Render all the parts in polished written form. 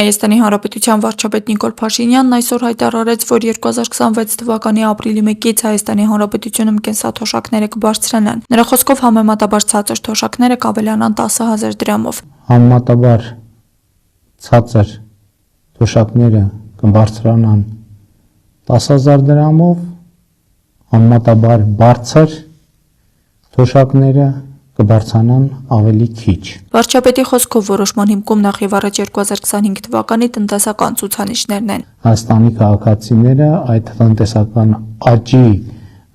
Հայաստանի Հանրապետության վարչապետ Նիկոլ Փաշինյանն այսօր հայտարարեց, որ 2026 թվականի ապրիլի 1-ից Հայաստանի Հանրապետությունում կենսաթոշակները կբարձրանան։ Նրա խոսքով համեմատաբար ցածր թոշակները կավելանան 10,000 դրամով։ Համեմատաբար ցածր թոշակները կբարձրանան 10,000 դրամով, համեմատաբար բարձր թոշակները կբարձրանան ավելի քիչ։ Վարչապետի խոսքով որոշման հիմքում նախ եւ առաջ 2025 թվականի տնտեսական ցուցանիշներն են։ Հայաստանի քաղաքացիները այդ տնտեսական աճի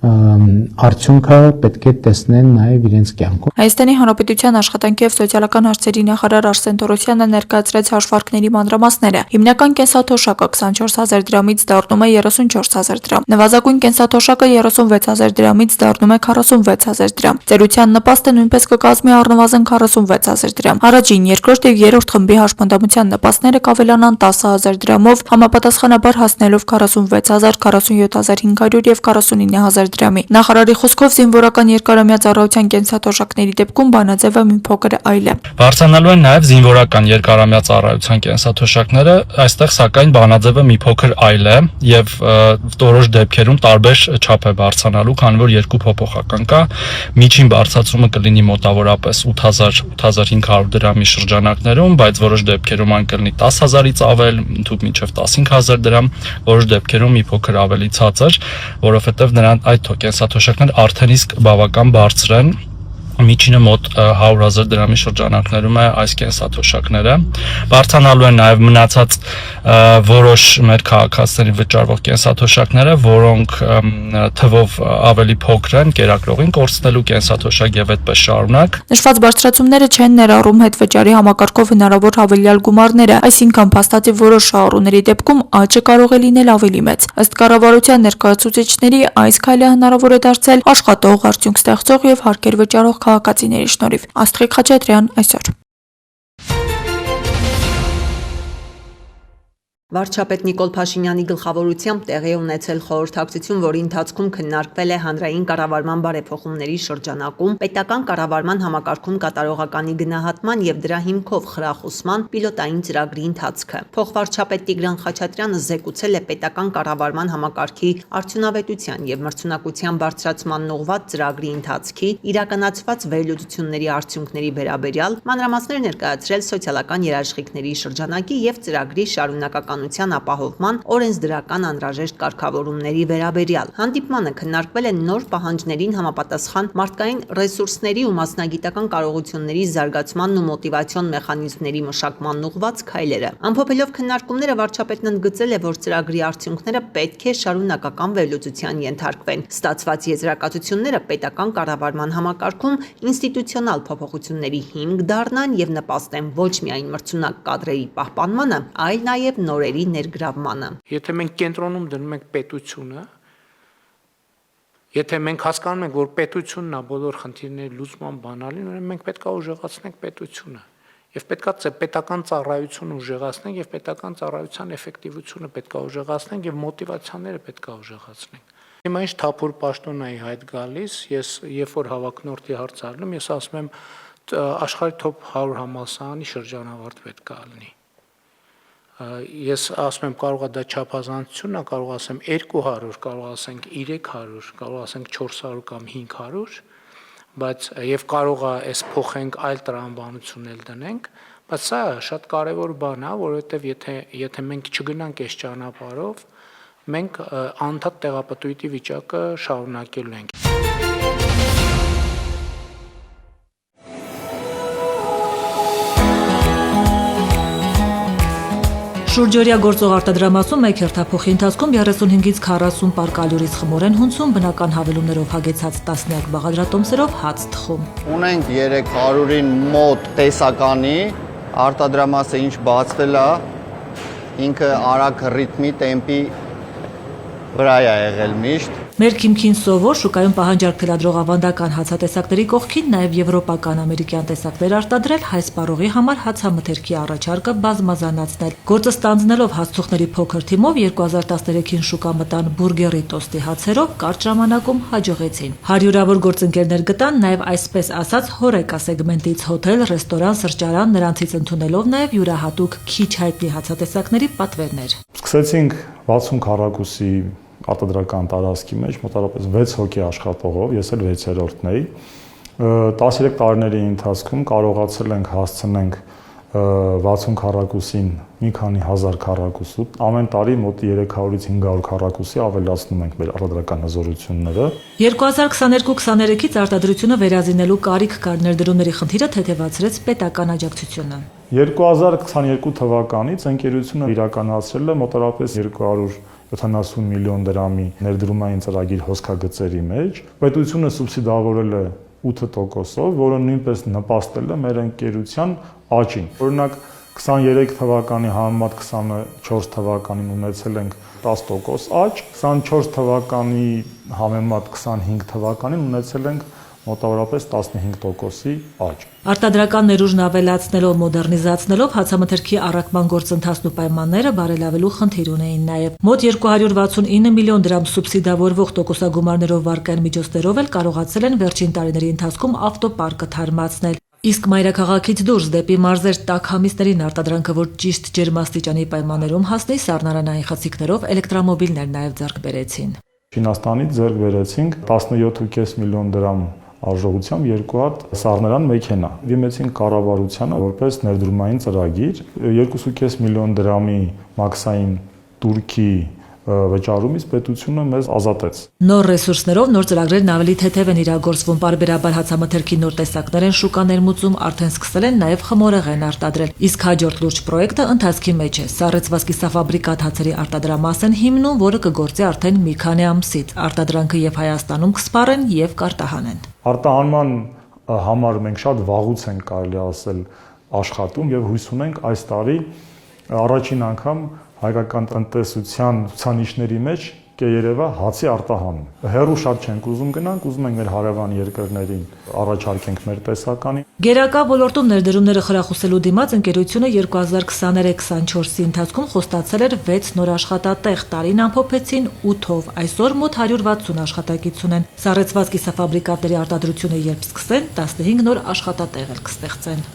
արդյունքը պետք է տեսնեն նաև իրենց կյանքում։ Հայաստանի Հանրապետության աշխատանքի եւ սոցիալական հարցերի նախարար Արսեն Թորոսյանը ներկայացրեց հաշվարկների մանրամասները։ Հիմնական կենսաթոշակը 24000 դրամից դառնում է 34000 դրամ։ Նվազագույն կենսաթոշակը 36000 դրամից դառնում է 46000 դրամ։ Ծերության նպաստը նույնպես կկազմի առնվազն 46000 դրամ։ Առաջին, երկրորդ եւ երրորդ խմբի հաշմանդամության նպաստները կավելանան 10000 դրամով, համապատասխանաբար հասնելով 46000, 47500 եւ 49000 դրամի։ Նախարարի խոսքով զինվորական երկարամյա ծառայության կենսաթոշակների դեպքում բանաձևը մի փոքր այլ է։ Բարձրանալու են նաև զինվորական երկարամյա ծառայության կենսաթոշակները, այստեղ սակայն բանաձևը մի փոքր այլ է եւ որոշ դեպքերում տարբեր չափ է բարձրանալու, քանի որ երկու փոփոխական կա։ Միջին բարձրացումը կլինի մոտավորապես 8000-8500 դրամի շրջանակներում, բայց որոշ դեպքերում այն կլինի 10000-ից ավել, ընդհանուր մինչև 15000 դրամ, որոշ դեպքերում մի փոքր ավելի ցածր, որովհետեւ նրան այդ կենսաթոշակներ արդեն իսկ բավական բարձր են։ Միջինը մոտ 100,000 դրամի շրջանակներում է այս կենսաթոշակները։ Բարձրանալու են նաև մնացած որոշ մեր քաղաքացիների վճարվող կենսաթոշակները, որոնք թվով ավելի փոքր են, կերակրողին կորցնելու կենսաթոշակ եւ այդպես շարունակ։ Նշված բարձրացումները չեն ներառում հետվճարի համակարգով հնարավոր հավելյալ գումարները, այսինքն փաստացի որոշ շահառուների դեպքում աճը կարող է լինել ավելի մեծ։ Ըստ կառավարության ներկայացուցիչների այս քայլը հնարավոր է դարձել աշխատող, արդյունք ստեղծող եւ հարկեր վճարող քաղաքացիների շնորհիվ։ Աստղիկ Խաչատրյան այսօր։ Վարչապետ Նիկոլ Փաշինյանի գլխավորությամբ տեղի ունեցել խորհրդակցություն, որի ընթացքում քննարկվել է հանրային կառավարման բարեփոխումների շրջանակում, պետական կառավարման համակարգում կատարողականի գնահատման եւ դրա հիմքով խրախուսման պիլոտային ծրագրի ընթացքը։ Փոխվարչապետ Տիգրան Խաչատրյանը զեկուցել է պետական կառավարման համակարգի արդյունավետության եւ մրցունակության բարձրացման ուղղված ծրագրի ընթացքի իրականացված վերլուծությունների արդյունքների վերաբերյալ, մանրամասներ ներկայացրել սոցիալական երաշխիքների շրջանակի եւ ծրագրի շարունակական ապահովման օրենսդրական անհրաժեշտ կարգավորումների վերաբերյալ։ Հանդիպմանը քննարկվել է նոր պահանջներին համապատասխան մարդկային ռեսուրսների ու մասնագիտական կարողությունների զարգացմանն ու մոտիվացիոն մեխանիզմների մշակմանն ուղղված քայլերը։ Ամփոփելով քննարկումները, վարչապետն ընդգծել է, որ ծրագրի արդյունքները պետք է շարունակական վերլուծության ենթարկվեն։ Ստացված եզրակացությունները պետական կառավարման համակարգում ինստիտուցիոնալ փոփոխությունների հիմք դառնան եւ նպաստեն ոչ միայն մրցունակ կադրերի պահպանմանը, այլ նաեւ նորերի ներգրավմանը։ Եթե մենք կենտրոնում դնում ենք պետությունը, եթե մենք հասկանում ենք, որ պետությունն է բոլոր խնդիրների լուծման բանալին, ուրեմն մենք պետք է ուժեղացնենք պետությունը եւ պետք է պետական ծառայությունը ուժեղացնենք եւ պետական ծառայության էֆեկտիվությունը պետք է ուժեղացնենք եւ մոտիվացիաները պետք է ուժեղացնենք։ Հիմա ինչ թափուր պաշտոնայի հայտ գալիս, ես երբ որ հավակնորդի հարց առնում, ես ասում եմ աշխարհի top 100 համալսարանի շրջանավարտ պետք է լինի։ Ես ասում եմ կարող է դա չափազանցություն է, կարող ասեմ 200, կարող ասենք 300, կարող ասենք 400 կամ 500, բայց եւ կարող է այս փոխենք այլ տրամաբանություն էլ դնենք, բայց սա շատ կարեւոր բան է, որովհետեւ եթե մենք չգնանք այս ճանապարհով, մենք անդադ տեղապտույտի վիճակը շարունակելու ենք։ Շուրջօրյա գործող արտադրամասում մեկ հերթափոխի ընթացքում 35-ից 40 պարկալյուրից խմորեն հունցում, բնական հավելումներով հագեցած տասնյակ բաղադրատոմսերով հաց թխում։ Ունենք 300-ին մոտ տեսականի, արտադրամասը ինչ բացվել է, ինքը արագ ռիթմի, տեմպի վրա է եղել միշտ։ Մեր քիմքին սովոր շուկայում պահանջարկ թելադրող ավանդական հացատեսակների կողքին նաև եվրոպական ամերիկյան տեսակներ արտադրել հայ սպառողի համար հացամթերքի առաջարկը բազմազանացնել։ Գործը ստանձնելով հացթուխների փոքր թիմով 2013-ին շուկա մտան բուրգերի տոստի հացերով կարճ ժամանակում հաջողեցին։ Հարյուրավոր գործընկերներ գտան նաև այսպես ասած հորեկա սեգմենտից հոթել, ռեստորան, սրճարան, նրանցից ընդունելով նաև յուրահատուկ քիչ հայտնի հացատեսակների պատվերներ։ Սկսեցինք 60 քառակուսի արտադրական տարածքի մեջ մոտավորապես 6 հոգի աշխատողով, ես էլ 6-րդն էի։ 13 տարիների ընթացքում կարողացել ենք հասցնենք 60 քառակուսին մի քանի հազար քառակուսու, ամեն տարի մոտ 300-ից 500 քառակուսի ավելացնում ենք մեր արտադրական հզորությունները։ 2022-23-ից արտադրությունը վերազինելու կարիք կար, ներդրումների խնդիրը թեթևացրեց պետական աջակցությունը։ 2022 թվականից ընկերությունը իրականացրել է մոտավորապես 270 միլիոն դրամի ներդրումային ծրագիր հոսքագծերի մեջ։ Պետությունը սուբսիդավորել է 8%-ով, որը նույնպես նպաստել է մեր ընկերության աճին։ Օրինակ 23 թվականի համեմատ 24 թվականին ունեցել ենք 10% աճ, 24 թվականի համեմատ 25 թվականին ունեցել ենք մոտավորապես 15%-ի աճ։ Արտադրական ներուժն ավելացնելով, մոդեռնիզացնելով հացամթերքի առաքման գործընթացն ու պայմանները բարելավելու խնդիր ունեին նաև։ Մոտ 269 միլիոն դրամ սուբսիդավորվող տոկոսագումարներով վարկային միջոցներով էլ կարողացել են վերջին տարիների ընթացքում ավտոպարկը թարմացնել։ Իսկ մայրաքաղաքից դուրս դեպի մարզեր տաք ամիսներին արտադրանքը, որ ճիշտ ջերմաստիճանի պայմաններում հասնի, սառնարանային խցիկներով էլեկտրամոբիլներ նաև ձեռք բերեցին։ Չինաստանից ձեռք բերեցինք 17.5 միլիոն դրամ արժողությամբ 2 հատ սառնարան մեքենա։ Դիմեցինք կառավարությանը որպես ներդրումային ծրագիր 2.5 միլիոն դրամի մաքսային турքի վճարումից պետությունը մեզ ազատեց։ Նոր ռեսուրսներով նոր ծրագրերն ավելի թեթև են իրագործվում, պարբերաբար հացամթերքի նոր տեսակներ են շուկա ներմուծում, արդեն սկսել են նաև խմորեղեն արտադրել։ Իսկ հաջորդ լուրջ պրոյեկտը ընթացքի մեջ է։ Սառեցված կիսաֆաբրիկատ հացերի արտադրամաս են հիմնում, որը կգործի արդեն մի քանի ամսից։ Արտադրանքը եւ Հայաստանում կսպառեն եւ կարտահանեն։ Արտահանման համար մենք շատ վաղուց ենք կարելի ասել աշխատում եւ հույս ունենք այս տարի առաջին անգամ հայկական տնտեսության ցուցանիշների մեջ կերևա հացի արտահանում։ Հերու շատ չենք ուզում գնանք, ուզում ենք մեր հարևան երկրներին առաջարկենք մեր տեսականին։ Գերակա ոլորտում ներդրումները խրախուսելու դիմաց ընկերությունը 2023-24-ի ընթացքում խոստացել էր 6 նոր աշխատատեղ, տարին ամփոփեցին 8-ով, այսօր մոտ 160 աշխատակից ունեն։ Սառեցված կիսաֆաբրիկատների արտադրությունը երբ սկսեն, 15 նոր աշխատատեղ էլ կստեղծեն։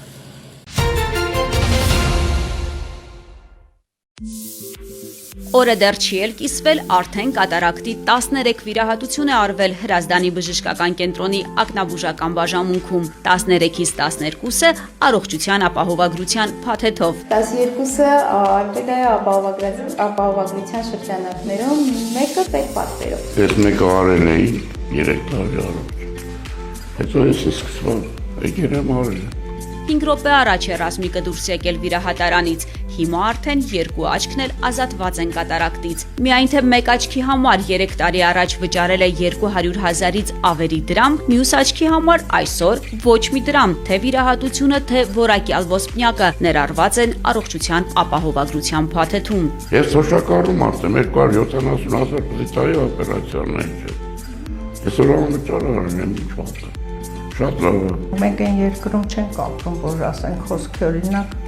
Օրը դեռ չի էլ կիսվել, արդեն կատարակտի 13 վիրահատություն է արվել Հրազդանի բժշկական կենտրոնի ակնաբուժական բաժանմունքում, 13-ից 12-ը առողջության ապահովագրության փաթեթով։ 12-ը արվել է ապահովագրության շրջանակներում, մեկը պետպատվերով։ Ես մեկը արել էի 3 տարի առաջ, հետո ես սկսվա եկել եմ արել։ 5 րոպե առաջ է Ռազմիկը դուրս եկել վիրահատարանից, հիմա արդեն 2 աչքն էլ ազատված են կատարակտից։ Միայն թե մեկ աչքի համար 3 տարի առաջ վճարել է 200,000-ից ավելի դրամ, մյուս աչքի համար այսօր ոչ մի դրամ, թե վիրահատությունը, թե որակյալ ոսպնյակը ներառված են առողջության ապահովագրության փաթեթում։ Ես թոշակառում արդեմ 270,000 պլիտայի օպերացիաներ չէ։ Ես օրամճար արել եմ ինչ պատը։ Շատ լավ է։ Մենք այն երկրում չենք ապրում, որ ասենք խոսքի օրինակ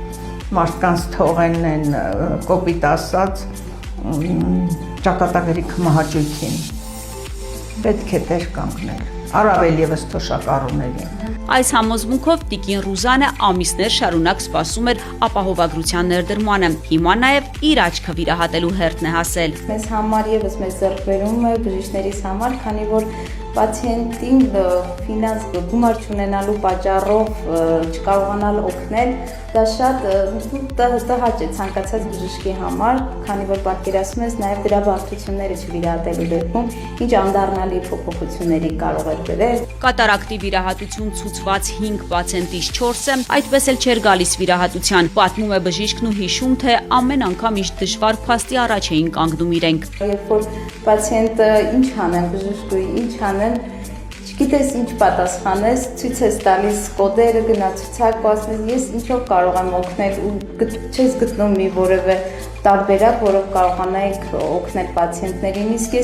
մարդկանց թողեն են կոպիտ ասած ճակատագրի քմահաճույքին։ Պետք է դեր կանգնել։ Առավել եւս թոշակառուներին։ Այս համոզմունքով Տիկին Ռուզանը ամիսներ շարունակ սպասում էր ապահովագրության ներդրմանը։ Հիմա նաև իր աչքը վիրահատելու հերթն է հասել։ Մեզ համար եւս մեզ ձեռքբերում է բժիշկներիս համար, քանի որ պացիենտին ֆինանս գումար չունենալու պատճառով չկարողանալ օգնել, դա շատ տհաճ է ցանկացած բժշկի համար, քանի որ պատկերացնում ես նաև դրա բարդությունները չվիրահատելու դեպքում, ինչ անդառնալի փոփոխությունների կարող է բերել։ Կատարակտի վիրահատություն ցուցված 5 պացիենտից 4-ը այդպես էլ չէր գալիս վիրահատության, պատմում է բժիշկն ու հիշում, թե ամեն անգամ ինչ դժվար փաստի առաջ էին կանգնում իրենք։ Երբ որ պացիենտը ինչ անեն, բժշկուի ինչ անեն, չգիտես ինչ պատասխանես, ցույց ես տալիս կոդերը, գնացուցակ, ասես ես ինչով կարող եմ օգնել ու չես գտնում մի որևէ տարբերակ, որով կարողանայինք օգնել պացիենտներին, իսկ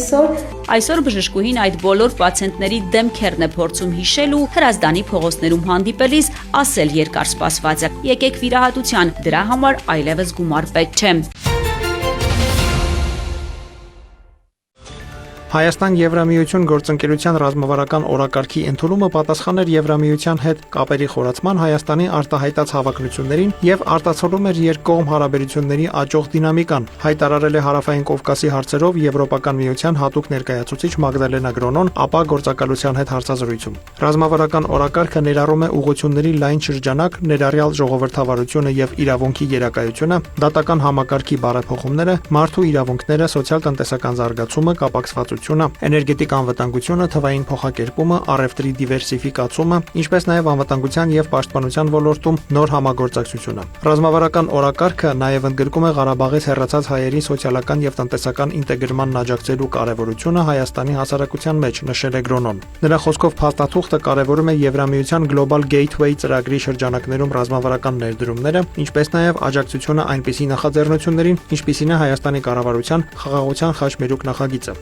այսօր բժշկուհին այդ բոլոր պացիենտների դեմքերն է փորձում հիշել ու Հրազդանի փողոցներում հանդիպելիս ասել երկար սպասվածը. եկեք վիրահատության, դրա համար այլևս գումար պետք չէ։ Հայաստան-Եվրամիություն գործընկերության ռազմավարական օրակարգի ընդունումը պատասխան էր Եվրամիության հետ կապերի խորացման, Հայաստանի արտահայտած հավակնություններին եւ արտացոլում էր երկկողմ հարաբերությունների աճող դինամիկան, հայտարարել է Հարավային Կովկասի հարցերով Եվրոպական միության հատուկ ներկայացուցիչ Մագդալենա Գրոնոն ԱՊԱ գործակալության հետ հարցազրույցում։ Ռազմավարական օրակարգը ներառում է ուղղությունների լայն շրջանակ, ներառյալ ժողովրդավարությունը եւ իրավունքի գերակայությունը, դատական համակարգի բարեփոխումները, մարդու իրավունքները, սոցիալ-տնտեսական զարգացումը, կապակցված էներգետիկ անվտանգությունը, թվային փոխակերպումը, առևտրի դիվերսիֆիկացումը, ինչպես նաև անվտանգության եւ պաշտպանության ոլորտում նոր համագործակցությունը։ Ռազմավարական օրակարգը նաև ընդգրկում է Ղարաբաղից հեռացած հայերի սոցիալական եւ տնտեսական ինտեգրմանն աջակցելու կարեւորությունը Հայաստանի հասարակության մեջ, նշել է Գրոնոն։ Նրա խոսքով փաստաթուղթը կարևորում է Եվրամիության Global Gateway ծրագրի շրջանակներում ռազմավարական ներդրումները, ինչպես նաև աջակցությունը այնպիսի նախաձեռնություններին, ինչպիսին է Հայաստանի կառավարության խաղաղության խաչմերուկ նախագիծը։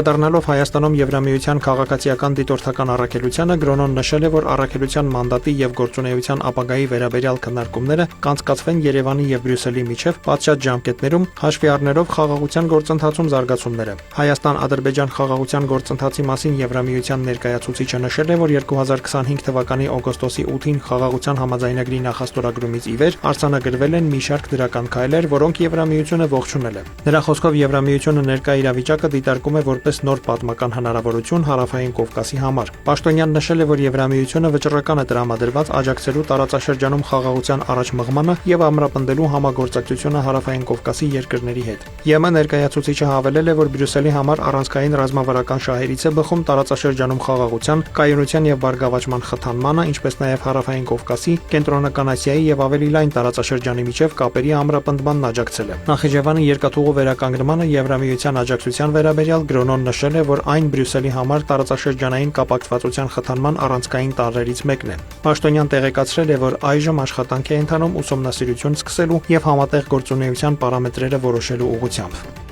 Անդրադառնալով Հայաստանում Եվրամիության քաղաքացիական դիտորդական առաքելությանը, Գրոնոն նշել է, որ առաքելության մանդատի եւ գործունեության ապագայի վերաբերյալ քննարկումները կանցկացվեն Երևանի եւ Բրյուսելի միջև պատշաճ ժամկետներում, հաշվի առնելով խաղաղության գործընթացում զարգացումները։ Հայաստան-Ադրբեջան խաղաղության գործընթացի մասին Եվրամիության ներկայացուցիչը նշել է, որ 2025 թվականի օգոստոսի 8-ին խաղաղության համաձայնագրի նախաստորագրումից ի վեր արձանագրվել են մի շարք դրական քայլեր, որոնք Եվրամիությունը ողջունել է։ Նրա խոսքով Եվրամիությունը ներկա իրավիճակը դիտարկում է որպես նոր պատմական հնարավորություն Հարավային Կովկասի համար։ Պաշտոնյան նշել է, որ Եվրամիությունը վճռական է տրամադրված աջակցելու տարածաշրջանում խաղաղության առաջմղմանը եւ ամրապնդելու համագործակցությունը Հարավային Կովկասի երկրների հետ։ ԵՄ ներկայացուցիչը հավելել է, որ Բրյուսելի համար առանցքային ռազմավարական շահերից է բխում տարածաշրջանում խաղաղության, կայունության եւ բարգավաճման խթանմանը, ինչպես նաեւ Հարավային Կովկասի, Կենտրոնական Ասիայի եւ ավելի լայն տարածաշրջանի միջև կապերի ամրապնդմանն աջակցել է։ Նախիջևանի երկաթուղու վերականգնմանը Եվրամիության աջակցության վերաբերյալ Գրոնոն նշել է, որ այն Բրյուսելի համար տարածաշրջանային կապակցվածության խթանման առանցքային տարրերից մեկն է։ Պաշտոնյան տեղեկացրել է, որ այժմ աշխատանք է ընթանում ուսումնասիրություն սկսելու եւ համատեղ գործունեության պարամետրերը որոշելու ուղղությամբ։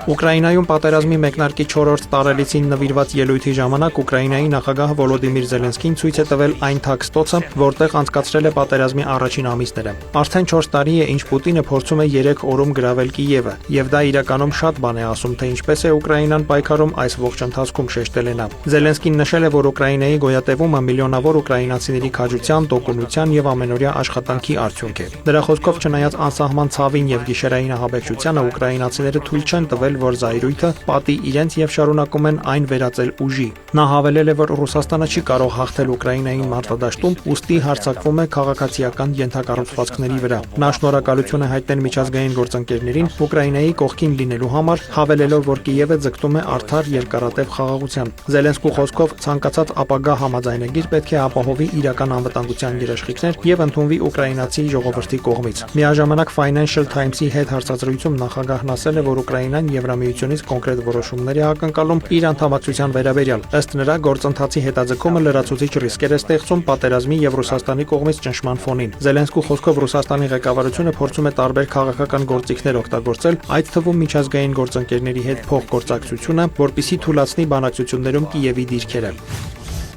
Ուկրաինայում պատերազմի մեկնարկի 4-րդ տարելիցին նվիրված ելույթի ժամանակ Ուկրաինայի նախագահ Վոլոդիմիր Զելենսկին ցույց է տվել այն թաքստոցը, որտեղ անցկացրել է պատերազմի առաջին ամիսները։ Արդեն 4 տարի է, ինչ Պուտինը փորձում է 3 օրում գրավել Կիևը, եւ դա իրականում շատ բան է ասում, թե ինչպես է Ուկրաինան պայքարում այս ողջ ընթացքում, շեշտել է նա։ Զելենսկին նշել է, որ Ուկրաինայի գոյատևումը միլիոնավոր ուկրաինացիների քաջության, տոկունության եւ ամենօրյա աշխատանքի արդյունք է։ Նրա խոսքով, չնայած անսահման ցավին եւ գիշերային ահաբեկչությանը, ուկրաինացիները թույլ չեն տվել, որ զայրույթը պատի իրենց եւ շարունակում են այն վերածել ուժի։ Նա հավելել է, որ Ռուսաստանը չի կարող հաղթել Ուկրաինայի մարտադաշտում, ուստի հարձակվում է քաղաքացիական ենթակառուցվածքների վրա։ Նա շնորհակալություն է հայտնել միջազգային գործընկերներին Ուկրաինայի կողքին լինելու համար, հավելելով, որ Կիևը ձգտում է արդար երկարատև խաղաղության։ Զելենսկու խոսքով ցանկացած ապագա համաձայնագիր պետք է ապահովի իրական անվտանգության երաշխիքներ եւ ընդունվի ուկրաինացի ժողովրդի կողմից։ Միաժամանակ Financial Times-ի հետ հարցազրույցում նախագահն ասել է, որ Ուկրաինան Եվրամիությունից կոնկրետ որոշումներ է ակնկալում իր անդամակցության վերաբերյալ։ Ըստ նրա, գործընթացի հետաձգումը լրացուցիչ ռիսկեր է ստեղծում պատերազմի եւ Ռուսաստանի կողմից ճնշման ֆոնին։ Զելենսկու խոսքով Ռուսաստանի ղեկավարությունը փորձում է տարբեր քաղաքական գործիքներ օգտագործել, այդ թվում միջազգային գործընկերների հետ փոխգործակցությունը, որպիսի թույլատնի բանակցություններում Կիևի դիրքերը։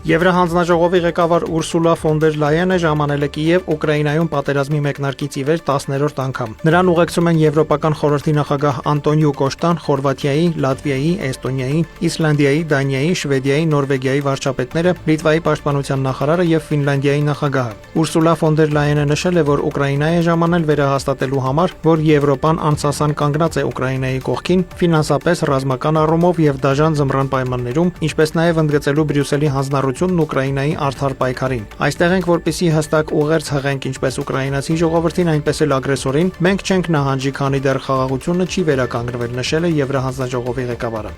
Եվրահանձնաժողովի ղեկավար Ուրսուլա ֆոն դեր Լայենը ժամանել է Կիև Ուկրաինայում պատերազմի մեկնարկից ի վեր 10-րդ անգամ։ Նրան ուղեկցում են Եվրոպական խորհրդի նախագահ Անտոնիո Կոշտան, Խորվաթիայի, Լատվիայի, Էստոնիայի, Իսլանդիայի, Դանիայի, Շվեդիայի, Նորվեգիայի վարչապետները, Լիտվայի պաշտպանության նախարարը եւ Ֆինլանդիայի նախագահը։ Ուրսուլա ֆոն դեր Լայենը նշել է, որ Ուկրաինա է ժամանել վերահաստատելու համար, որ Եվրոպան անսասան կանգնած է Ուկրաինայի կողքին, ֆինանսապես, ռազմական առումով եւ դաժան զմռան պայմաններում, ինչպես նաեւ ընդգծելու Բրյուսելի հանձնառությունն Ուկրաինայի արդար պայքարին։ Այստեղ ենք, որպեսզի հստակ ուղերձ հղենք ինչպես ուկրաինացի ժողովրդին, այնպես էլ ագրեսորին։ Մենք չենք նահանջի, քանի դեռ խաղաղությունը չի վերականգնվել, նշել է Եվրահանձնաժողովի ղեկավարը։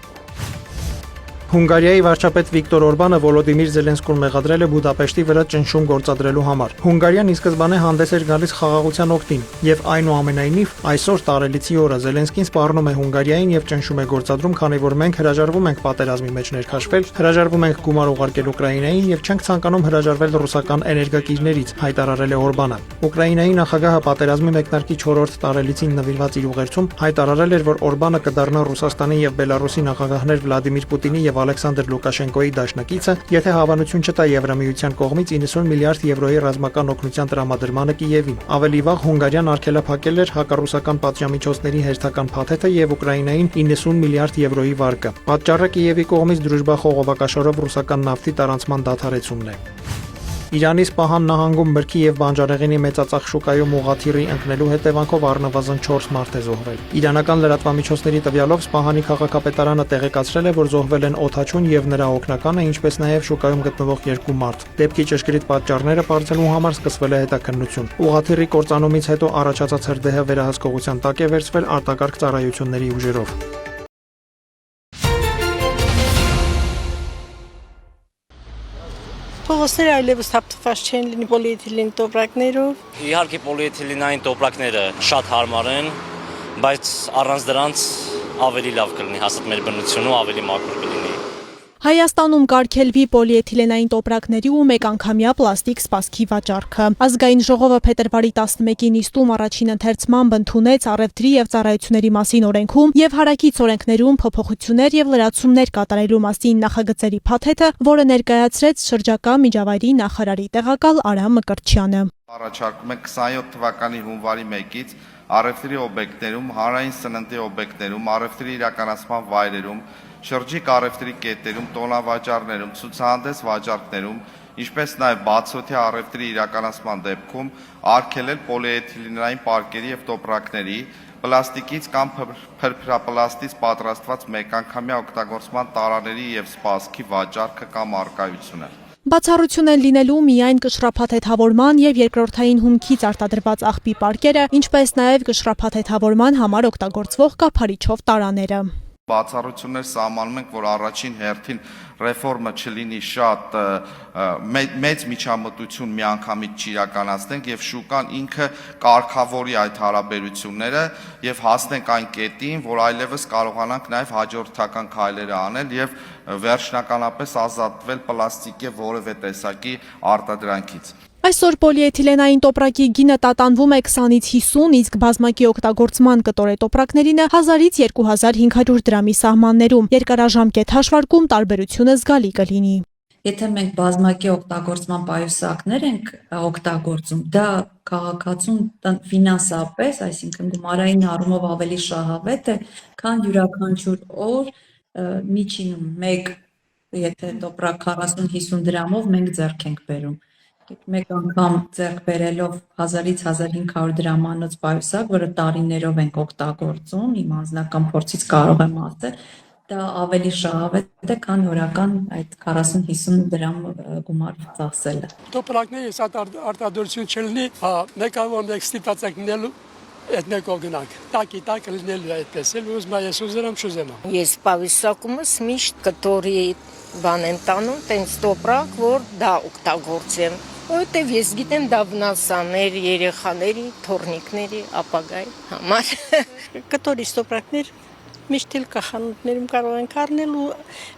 Հունգարիայի վարչապետ Վիկտոր Օրբանը Վոլոդիմիր Զելենսկուն մեղադրել է Բուդապեշտի վրա ճնշում գործադրելու համար։ Հունգարիան ի սկզբանե հանդես էր գալիս խաղաղության օգտին, եւ այնուամենայնիվ այսօր տարելիցի օրը Զելենսկին սպառնում է Հունգարիային եւ ճնշում է գործադրում, քանի որ մենք հրաժարվում ենք պատերազմի մեջ ներքաշվել, հրաժարվում ենք գումար ուղարկել Ուկրաինային եւ չենք ցանկանում հրաժարվել ռուսական էներգակիրներից, հայտարարել է Օրբանը։ Ուկրաինայի նախագահը պատերազմի մեկնարկի 4-րդ տարելիցին նվիրված իր ուղերձում հայտարարել էր, որ Օրբանը կդառնա Ռուսաստանի եւ Բելարուսի նախագահներ Վլադիմիր Պուտինի եւ Ալեքսանդր Լուկաշենկոյի դաշնակիցը, եթե հավանություն չտա Եվրամիության կողմից 90 միլիարդ եվրոյի ռազմական օգնության տրամադրմանը Կիևին։ Ավելի վաղ Հունգարիան արգելափակել էր հակառուսական պատժամիջոցների հերթական փաթեթը եւ Ուկրաինային 90 միլիարդ եվրոյի վարկը։ Պատճառը Կիևի կողմից դրուժբա խողովակաշարով ռուսական նավթի տարանցման դադարեցումն է։ Իրանի Սպահան նահանգում բրգի եւ բանջարեղենի մեծածախ շուկայում ուղղաթիռի ընկնելու հետևանքով առնվազն 4 մարդ է զոհվել։ Իրանական լրատվամիջոցների տվյալով Սպահանի քաղաքապետարանը տեղեկացրել է, որ զոհվել են օդաչուն եւ նրա օգնականը, ինչպես նաեւ շուկայում գտնվող 2 մարդ։ Դեպքի ճշգրիտ պատճառները բարձելու համար սկսվել է հետաքննություն։ Ուղղաթիռի կործանումից հետո առաջացած հրդեհը վերահսկողության տակ է վերցվել արտակարգ ծառայությունների ուժերով։ Փողոցները այլևս թափթփված չեն լինի պոլիէթիլեն տոպրակներով։ Իհարկե պոլիէթիլենային տոպրակները շատ հարմար են, բայց առանց դրանց ավելի լավ կլինի հաստ մեր բնությունը ու ավելի մաքուր կլինի։ Հայաստանում կարգելվի պոլիէթիլենային տոպրակների ու մեկանգամյա պլաստիկ սպասքի վաճառքը։ Ազգային ժողովը փետրվարի 11-ի նիստում առաջին ընթերցմամբ ընդունեց առևտրի եւ ծառայությունների մասին օրենքում եւ հարակից օրենքներում փոփոխություններ եւ լրացումներ կատարելու մասին նախագծերի փաթեթը, որը ներկայացրեց շրջակա միջավայրի նախարարի տեղակալ Արամ Մկրտչյանը։ Առաջարկում է 27 թվականի հունվարի 1-ից առևտրի օբյեկտներում, հանրային սննդի օբյեկտներում, առևտրի իրականացման վայրերում, շրջիկ առևտրի կետերում, տոնավաճառներում, ցուցահանդես վաճառքներում, ինչպես նաև բացօթյա առևտրի իրականացման դեպքում արգելել պոլիէթիլենային պարկերի եւ տոպրակների, պլաստիկից կամ փրփրապլաստից պատրաստված մեկանգամյա օգտագործման տարաների եւ սպասքի վաճառքը կամ առկայությունը։ Բացառություն են լինելու միայն կշռափաթեթավորման եւ երկրորդային հումքից արտադրված աղբի պարկերը, ինչպես նաև կշռափաթեթավորման համար օգտագործվող կափարիչով տարաները։ Բացառություններ սահմանում ենք, որ առաջին հերթին ռեֆորմը չլինի շատ մեծ միջամտություն միանգամից չիրականացնենք եւ շուկան ինքը կարգավորի այդ հարաբերությունները եւ հասնենք այն կետին, որ այլևս կարողանանք նաեւ հաջորդական քայլեր անել եւ վերջնականապես ազատվել պլաստիկի որևէ տեսակի արտադրանքից։ Այսօր պոլիէթիլենային տոպրակի գինը տատանվում է 20-ից 50, իսկ բազմակի օգտագործման կտորե տոպրակներինը 1000-ից 2500 դրամի սահմաններում։ Երկարաժամկետ հաշվարկում տարբերությունը զգալի կլինի։ Եթե մենք բազմակի օգտագործման պայուսակներ ենք օգտագործում, դա քաղաքացուն ֆինանսապես, այսինքն գումարային առումով ավելի շահավետ է, քան յուրաքանչյուր օր միջինում մեկ, եթե տոպրակ 40-50 դրամով մենք ձեռք ենք բերում։ Մեկ անգամ ձեռք բերելով 1000-ից 1500 դրամանոց պայուսակ, որը տարիներով ենք օգտագործում, իմ անձնական փորձից կարող եմ ասել, դա ավելի շահավետ է, քան օրական այդ 40-50 դրամ գումար ծախսելը։ Տոպրակների սա արտադրություն չլինի, մեկավոր մեկ ստիպված եք լինելու այդ մեկով գնանք։ Տակ լինելու այդպես էլ ուզում ես ուզերամ շուզեմ։ Ես պայուսակումս միշտ կտորի բան եմ տանում, տենց տոպրակ, որ դա օգտագործեմ։ Որտեվ ես գիտեմ դա վնասաներ երեխաների, թորնիկների, ապագայի համար։ Կտորի տոպրակներ միշտ էլ կախանութներում կարող ենք առնել ու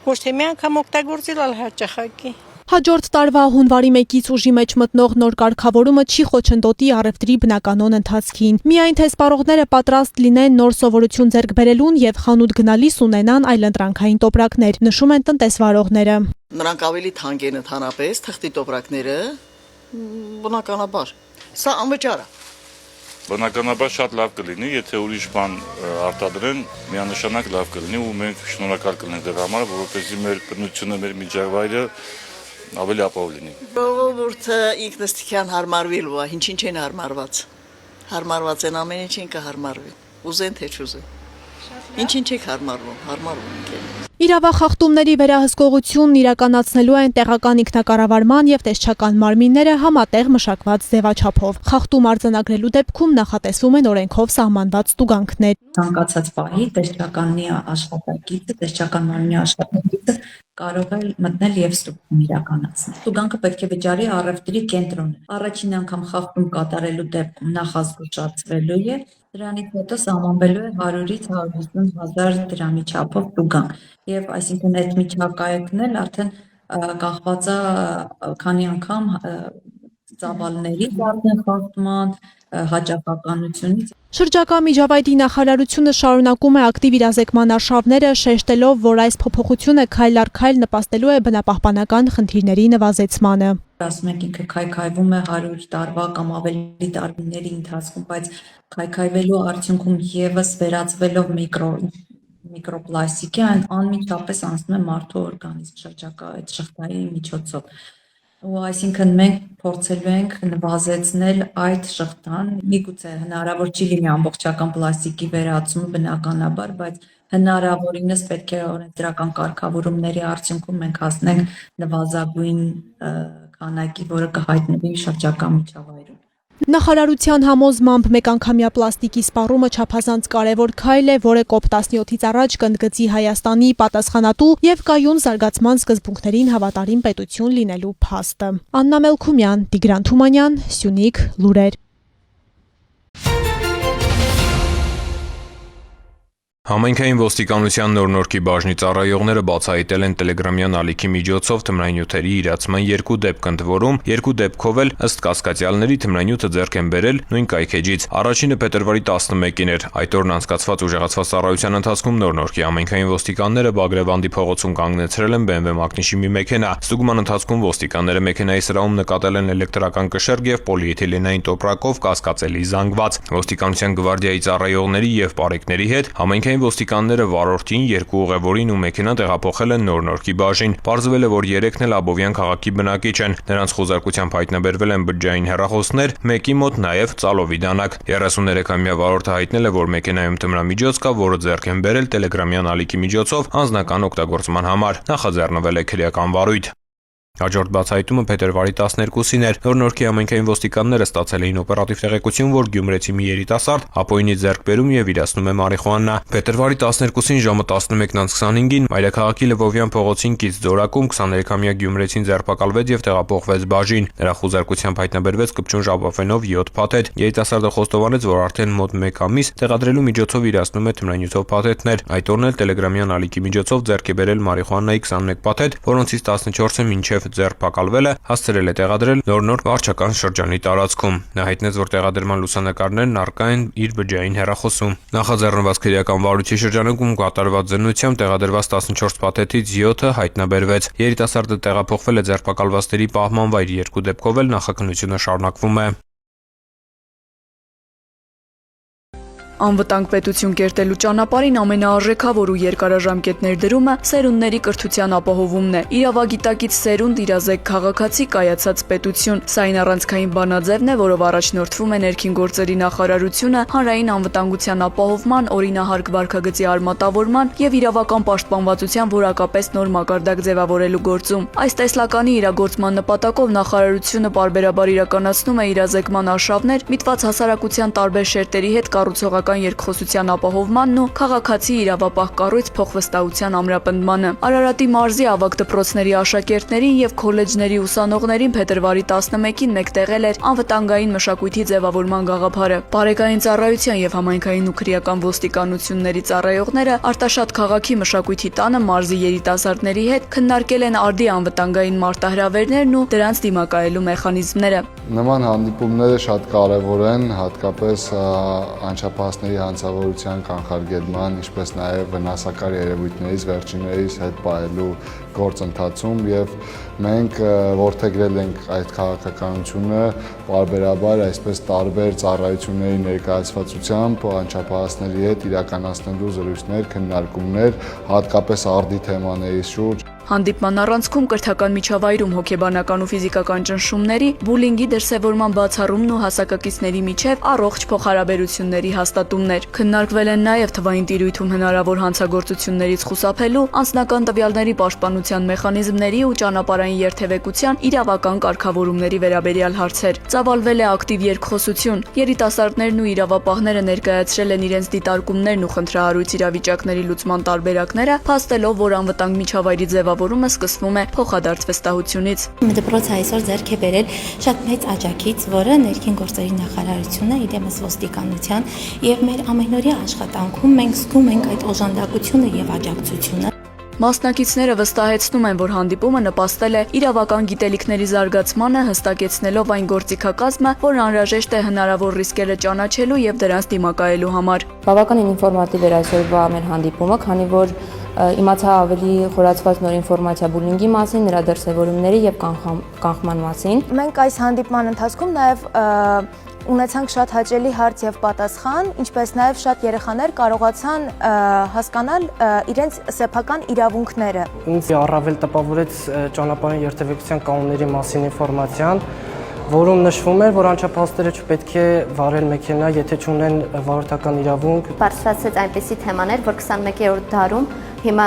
ոչ թե մի անգամ օգտագործել, այլ հաճախակի։ Հաջորդ տարվա հունվարի 1-ից ուժի մեջ մտնող նոր կարգավորումը չի խոչընդոտի առևտրի բնականոն ընթացքին։ Միայն թե սպառողները պատրաստ լինեն նոր սովորություն ձեռք բերելուն եւ խանութ գնալիս ունենան այլընտրանքային տոպրակներ, նշում են տնտեսվարողները։ Նրանք ավելի թանկ են ընդհանրապես թղթի տոպրակները, բնականաբար։ Սա անվճար է։ Բնականաբար շատ լավ կլինի, եթե ուրիշ բան արտադրեն, միանշանակ լավ կլինի ու մենք շնորհակալ կլինենք դրա համար, որովհետեւ մեր բնությունը, մեր միջավայրը ավելի ապահով լինի։ Ժողովուրդը ինքնստիքյան հարմարվելու է, ինչին չեն հարմարված։ Հարմարված են ամեն ինչին կհարմարվի։ Ուզեն թե չուզեն։ Ինչին չեք հարմարվում, հարմարվում եք։ Իրավախախտումների վերահսկողությունն իրականացնելու են տեղական ինքնակառավարման եւ տեսչական մարմինները համատեղ մշակված ձևաչափով։ Խախտում արձանագրելու դեպքում նախատեսվում են օրենքով սահմանված տուգանքներ։ Ցանկացած պահի տեսչականի աշխատակիցը, տեսչական մարմնի աշխատակիցը կարող է մտնել եւ ստուգում իրականացնել։ Ստուգանքը պետք է վճարի առևտրի կենտրոնը։ Առաջին անգամ խախտում կատարելու դեպքում նախազգուշացվելու է, դրանից հետո սահմանվելու է 100-ից 150 հազար դրամի չափով ստուգանք։ Եվ այսինքն այդ միջակայքն էլ արդեն կախված է քանի անգամ ծավալների խախտման, հաճախականությունից։ Շրջակա միջավայրի նախարարությունը շարունակում է ակտիվ իրազեկման արշավները, շեշտելով, որ այս փոփոխությունը քայլ առ քայլ նպաստելու է բնապահպանական խնդիրների նվազեցմանը։ Ասում եք ինքը քայքայվում է 100 տարվա կամ ավելի տարիների ընթացքում, բայց քայքայվելու արդյունքում եւս վերածվելով միկրոպլաստիկի անմիջապես անցնում է մարդու օրգանիզմ շրջակա այդ շղթայի միջոցով։ Ու այսինքն մենք փորձելու ենք նվազեցնել այդ շղթան, միգուցե հնարավոր չի լինի ամբողջական պլաստիկի վերածումը բնականաբար, բայց հնարավորինս պետք է օրենսդրական կարգավորումների արդյունքում մենք հասնենք նվազագույն քանակի, որը կհայտնվի շրջակա միջավայրում։ Նախարարության համոզմամբ մեկանգամյա պլաստիկի սպառումը չափազանց կարևոր քայլ է, որը COP17-ից առաջ կընդգծի Հայաստանի պատասխանատու եւ կայուն զարգացման սկզբունքներին հավատարիմ պետություն լինելու փաստը։ Աննա Մելքումյան, Տիգրան Թումանյան, Սյունիք, լուրեր։ Համայնքային ոստիկանության նոր-նորքի բաժնի ծառայողները բացահայտել են տելեգրամյան ալիքի միջոցով թմրանյութերի իրացման 2 դեպք, ընդ որում 2 դեպքով էլ ըստ կասկածյալների թմրանյութը ձեռք են բերել նույն կայքեջից։ Առաջինը փետրվարի 11-ին էր։ Այդ օրն անցկացված ուժեղացված ծառայության ընթացքում նոր-նորքի համայնքային ոստիկանները Բագրևանդի փողոցում կանգնեցրել են BMW մակնիշի մի մեքենա։ Ստուգման ընթացքում ոստիկանները մեքենայի սրահում նկատել են էլեկտրական կշեռ եւ պոլիէթիլենային տոպրակով կասկածելի զանգված։ Ոստիկանության գվարդիայի ծառայողների եւ պարեկների հետ համայնքային ոստիկանները վարորդին, 2 ուղևորին ու մեքենան տեղափոխել են նոր-նորքի բաժին։ Պարզվել է, որ 3-ն էլ Աբովյան քաղաքի բնակիչ են։ Նրանց խոզարկությամբ հայտնաբերվել են բջջային հեռախոսներ, մեկի մոտ նաև ծալովի դանակ։ 33-ամյա վարորդը հայտնել է, որ մեքենայում թմրամիջոց կա, որը ձեռք են բերել տելեգրամյան ալիքի միջոցով անձնական օգտագործման համար։ Նախաձեռնվել է քրեական վարույթ։ Հաջորդ բացահայտումը փետրվարի 12-ին էր։ Նոր-նորքի համայնքային ոստիկանները ստացել էին օպերատիվ տեղեկություն, որ Գյումրեցի մի երիտասարդ ապօրինի ձեռքբերում եւ իրացնում է մարիխուանա։ Փետրվարի 12-ին ժամը 11:25-ին Մայրաքաղաքի Լվովյան փողոցին կից ձորակում 23-ամյա Գյումրեցին ձերբակալվեց եւ տեղափոխվեց բաժին։ Նրա խոզարկությամբ հայտնաբերվեց կպչուն ժապավենով 7 փաթեթ։ Երիտասարդը խոստովանեց, որ արդեն մոտ 1 ամիս տեղադրելու միջոցով իրացնում է թմրանյութով փաթեթներ։ Այդ օրն էլ տելեգրամյան ալիքի միջոցով ձեռք է բերել մարիխուանայի 21 փաթեթ, որոնցից 14-ը մինչև ձերբակալվել է, հասցրել է տեղադրել նոր-նոր վարչական շրջանի տարածքում։ Նա հայտնեց, որ տեղադրման լուսանկարներն առկա են իր բջջային հեռախոսում։ Նախաձեռնված քրեական վարույթի շրջանակում կատարված զննությամբ տեղադրված 14 փաթեթից 7-ը հայտնաբերվեց։ Երիտասարդը տեղափոխվել է ձերբակալվածների պահման վայր, 2 դեպքով էլ նախաքննությունը շարունակվում է։ Անվտանգ պետություն կերտելու ճանապարհին ամենաարժեքավոր ու երկարաժամկետ ներդրումը սերունդների կրթության ապահովումն է։ Իրավագիտակից սերունդ իրազեկ քաղաքացի կայացած պետություն։ Սա այն առանցքային բանաձևն է, որով առաջնորդվում է ներքին գործերի նախարարությունը հանրային անվտանգության ապահովման, օրինահարկ վարքագծի արմատավորման եւ իրավական պաշտպանվածության որակապես նոր մակարդակ ձևավորելու գործում։ Այս տեսլականի իրագործման նպատակով նախարարությունը պարբերաբար իրականացնում է իրազեկման արշավներ միտված հասարակության տարբեր շերտերի հետ կառուցողական երկխոսության ապահովմանն ու քաղաքացի իրավապահ կառույց փոխվստահության ամրապնդմանը։ Արարատի մարզի ավագ դպրոցների աշակերտներին եւ քոլեջների ուսանողներին փետրվարի 11-ին մեկտեղել էր անվտանգային մշակույթի ձևավորման գաղափարը։ Բարեկային ծառայության եւ համայնքային ու քրեական ոստիկանությունների ծառայողները Արտաշատ քաղաքի մշակույթի տանը մարզի երիտասարդների հետ քննարկել են արդի անվտանգային մարտահրավերներն ու դրանց դիմակայելու մեխանիզմները։ Նման հանդիպումները շատ կարևոր են, հատկապես անչափահասների հանցավորության կանխարգելման, ինչպես նաև վնասակար երևույթներից վերջիններից հետ պահելու գործընթացում եւ մենք որդեգրել ենք այդ քաղաքականությունը պարբերաբար այսպես տարբեր ծառայությունների ներկայացվածությամբ անչափահասների հետ իրականացնելու զրույցներ, քննարկումներ, հատկապես արդի թեմաների շուրջ։ Հանդիպման առանցքում կրթական միջավայրում հոգեբանական ու ֆիզիկական ճնշումների, բուլինգի դրսևորման բացառումն ու հասակակիցների միջև առողջ փոխհարաբերությունների հաստատումներ։ Քննարկվել են նաև թվային տիրույթում հնարավոր հանցագործություններից խուսափելու, անձնական տվյալների պաշտպանության մեխանիզմների ու ճանապարհային երթևեկության իրավական կարգավորումների վերաբերյալ հարցեր։ Ծավալվել է ակտիվ երկխոսություն։ Երիտասարդներն ու իրավապահները ներկայացրել են իրենց դիտարկումներն ու խնդրահարույց իրավիճակների լուծման տարբերակները, փաստելով, որ անվտանգ միջավայրի ձևավորումը սկսվում է փոխադարձ վստահությունից։ Դպրոցը այսօր ձեռք է բերել շատ մեծ աջակից, որը ներքին գործերի նախարարությունը, իրենս ոստիկանության եւ մեր ամենօրյա աշխատանքում մենք զգում ենք այդ օժանդակությունը եւ աջակցությունը։ Մասնակիցները վստահեցնում են, որ հանդիպումը նպաստել է իրավական գիտելիքների զարգացմանը, հստակեցնելով այն գործիքակազմը, որն անհրաժեշտ է հնարավոր ռիսկերը ճանաչելու եւ դրանց դիմակայելու համար։ Բավականին ինֆորմատիվ էր այսօրվա մեր հանդիպումը, քանի որ իմացա ավելի խորացված նոր ինֆորմացիա բուլինգի մասին, նրա դրսևորումների եւ կանխման մասին։ Մենք այս հանդիպման ընթացքում նաեւ ունեցանք շատ հաճելի հարց եւ պատասխան, ինչպես նաեւ շատ երեխաներ կարողացան հասկանալ իրենց սեփական իրավունքները։ Ինձ առավել տպավորեց ճանապարհային երթևեկության կանոնների մասին ինֆորմացիան, որում նշվում էր, որ անչափահասները չպետք է վարել մեքենա, եթե չունեն վարորդական իրավունք։ Բարձրացած այնպիսի թեմաներ, որ 21-րդ դարում հիմա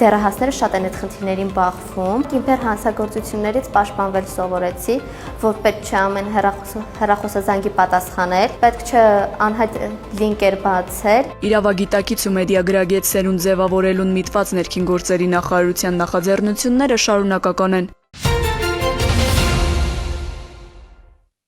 դեռահասները շատ են այդ խնդիրներին բախվում։ Կիբեր հանցագործություններից պաշտպանվել սովորեցի, որ պետք չէ ամեն հեռախոսազանգի պատասխանել, պետք չէ անհայտ լինկեր բացել։ Իրավագիտակից ու մեդիագրագետ սերունդ ձևավորելուն միտված ներքին գործերի նախարարության նախաձեռնությունները շարունակական են։